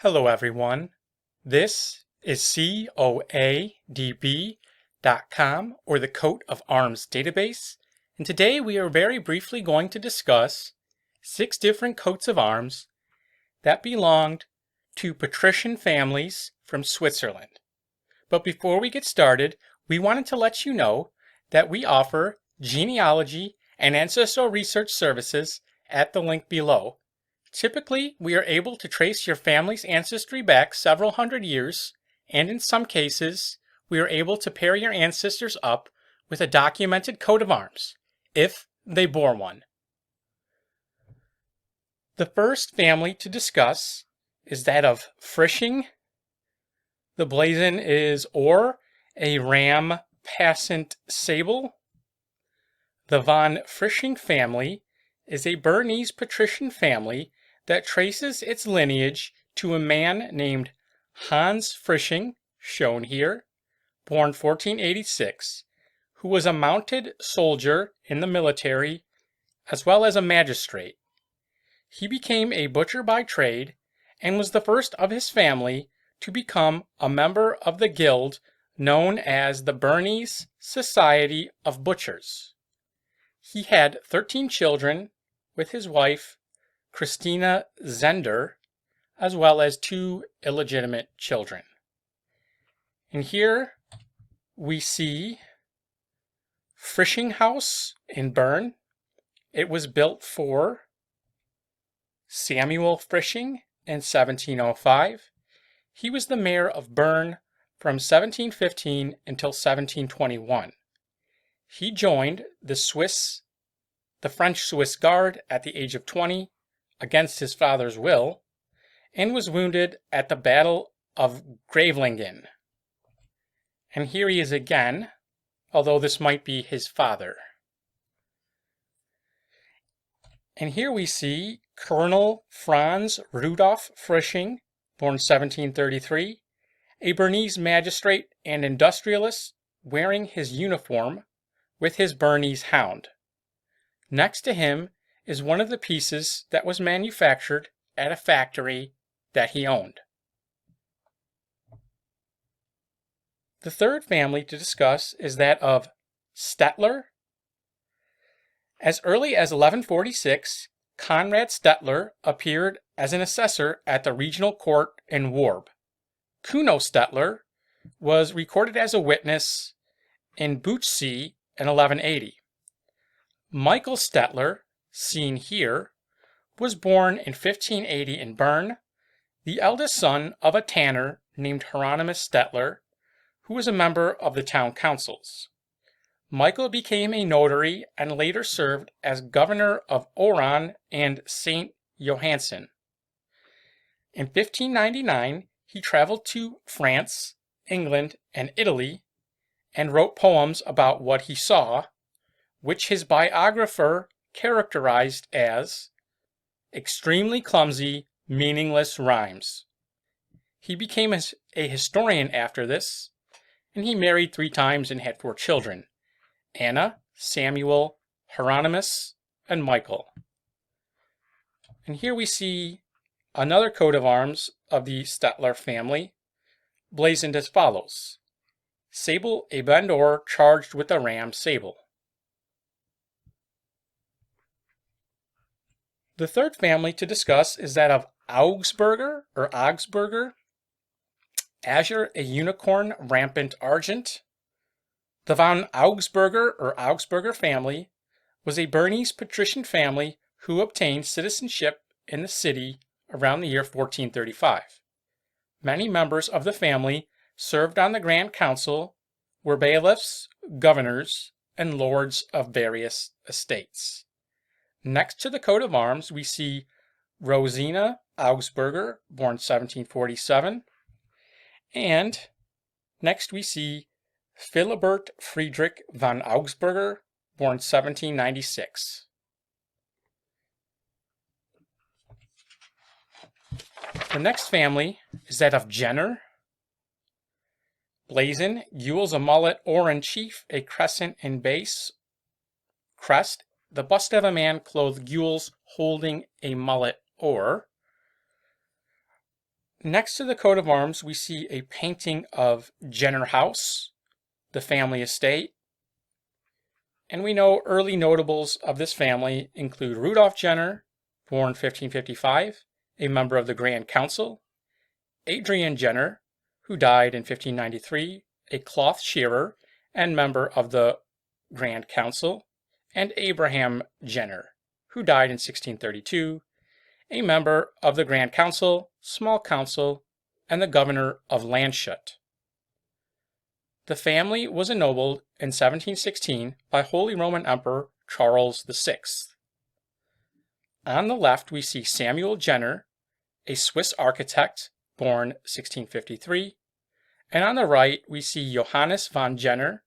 Hello everyone, this is coadb.com or the Coat of Arms database, and today we are very briefly going to discuss 6 different coats of arms that belonged to patrician families from Switzerland. But before we get started, we wanted to let you know that we offer genealogy and ancestral research services at the link below. Typically, we are able to trace your family's ancestry back several hundred years, and in some cases, we are able to pair your ancestors up with a documented coat of arms, if they bore one. The first family to discuss is that of Frisching. The Blazon is or a ram passant sable. The von Frisching family is a Bernese patrician family that traces its lineage to a man named Hans Frisching, shown here, born 1486, who was a mounted soldier in the military as well as a magistrate. He became a butcher by trade and was the first of his family to become a member of the guild known as the Bernese Society of Butchers. He had 13 children with his wife, Christina Zehnder, as well as 2 illegitimate children. And here we see Frisching-Haus in Bern. It was built for Samuel Frisching in 1705. He was the mayor of Bern from 1715 until 1721. He joined the French-Swiss Guard at the age of 20 against his father's will, and was wounded at the Battle of Gravelingen. And here he is again, although this might be his father. And here we see Colonel Franz Rudolf Frisching, born 1733, a Bernese magistrate and industrialist wearing his uniform with his Bernese hound. Next to him is one of the pieces that was manufactured at a factory that he owned. The third family to discuss is that of Stetler. As early as 1146, Conrad Stetler appeared as an assessor at the regional court in Warb. Kuno Stetler was recorded as a witness in Bootsee in 1180. Michael Stetler, seen here, was born in 1580 in Bern, the eldest son of a tanner named Hieronymus Stetler, who was a member of the town councils. Michael became a notary and later served as governor of Oran and St. Johansen. In 1599, he traveled to France, England, and Italy, and wrote poems about what he saw, which his biographer characterized as extremely clumsy, meaningless rhymes. He became a historian after this, and he married 3 times and had 4 children: Anna, Samuel, Hieronymus, and Michael. And here we see another coat of arms of the Stetler family, blazoned as follows: Sable, a bend-oar charged with a ram sable. The third family to discuss is that of Augsburger or Augsburger. Azure, a unicorn, rampant argent. The von Augsburger or Augsburger family was a Bernese patrician family who obtained citizenship in the city around the year 1435. Many members of the family served on the Grand Council, were bailiffs, governors, and lords of various estates. Next to the coat of arms, we see Rosina Augsburger, born 1747, and next we see Philibert Friedrich von Augsburger, born 1796. The next family is that of Jenner. Blazon, gules a mullet, or in chief a crescent in base. Crest, the bust of a man clothed gules holding a mullet or. Next to the coat of arms, we see a painting of GENEALOGY, the family estate. And we know early notables of this family include Rudolf Jenner, born 1555, a member of the Grand Council, Adrian Jenner, who died in 1593, a cloth shearer and member of the Grand Council, and Abraham Jenner, who died in 1632, a member of the Grand Council, Small Council, and the governor of Landshut. The family was ennobled in 1716 by Holy Roman Emperor Charles VI. On the left, we see Samuel Jenner, a Swiss architect, born 1653, and on the right, we see Johannes von Jenner,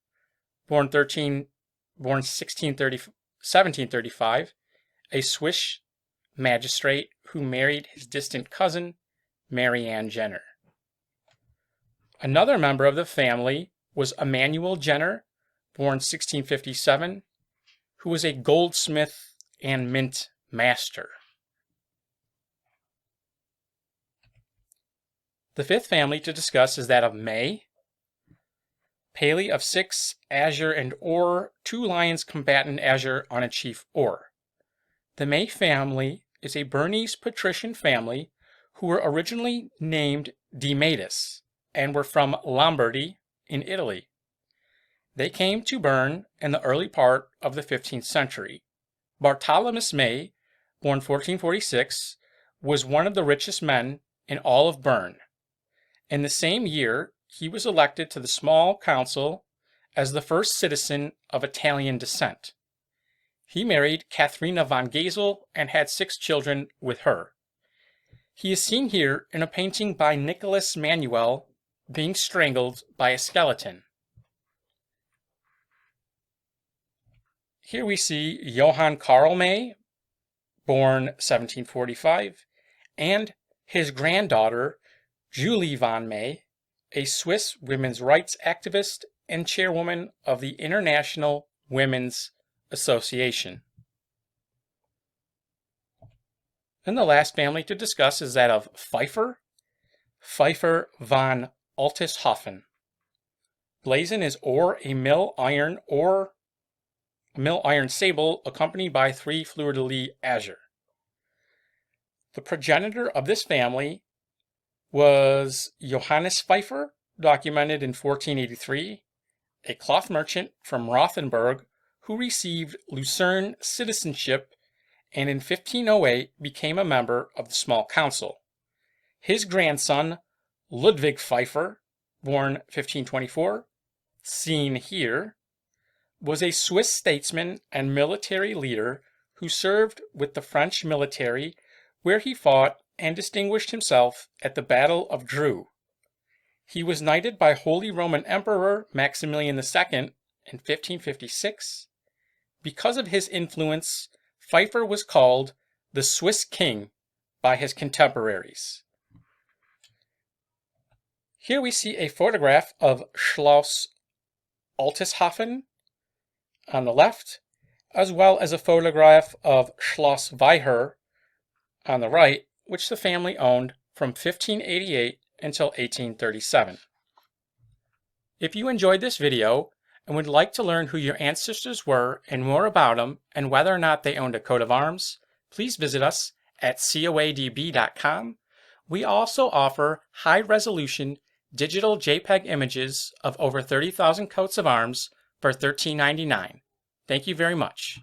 born 1735, a Swiss magistrate who married his distant cousin, Mary Ann Jenner. Another member of the family was Emmanuel Jenner, born 1657, who was a goldsmith and mint master. The fifth family to discuss is that of May. Paley of 6, azure and or, 2 lions combatant azure on a chief or. The May family is a Bernese patrician family who were originally named De Matus and were from Lombardy in Italy. They came to Bern in the early part of the 15th century. Bartholomew May, born 1446, was one of the richest men in all of Bern. In the same year, he was elected to the small council as the first citizen of Italian descent. He married Katharina von Gesell and had 6 children with her. He is seen here in a painting by Nicholas Manuel being strangled by a skeleton. Here we see Johann Karl May, born 1745, and his granddaughter, Julie von May, a Swiss women's rights activist and chairwoman of the International Women's Association. And the last family to discuss is that of Pfeiffer, Pfeiffer von Alteshofen. Blazon is or a mill iron sable accompanied by 3 fleur-de-lis azure. The progenitor of this family was Johannes Pfeiffer, documented in 1483, a cloth merchant from Rothenburg who received Lucerne citizenship and in 1508 became a member of the small council. His grandson, Ludwig Pfeiffer, born 1524, seen here, was a Swiss statesman and military leader who served with the French military, where he fought and distinguished himself at the Battle of Dreux. He was knighted by Holy Roman Emperor Maximilian II in 1556. Because of his influence, Pfeiffer was called the Swiss King by his contemporaries. Here we see a photograph of Schloss Alteshofen on the left, as well as a photograph of Schloss Weiher on the right, which the family owned from 1588 until 1837. If you enjoyed this video and would like to learn who your ancestors were and more about them and whether or not they owned a coat of arms, please visit us at coadb.com. We also offer high-resolution digital JPEG images of over 30,000 coats of arms for $13.99. Thank you very much.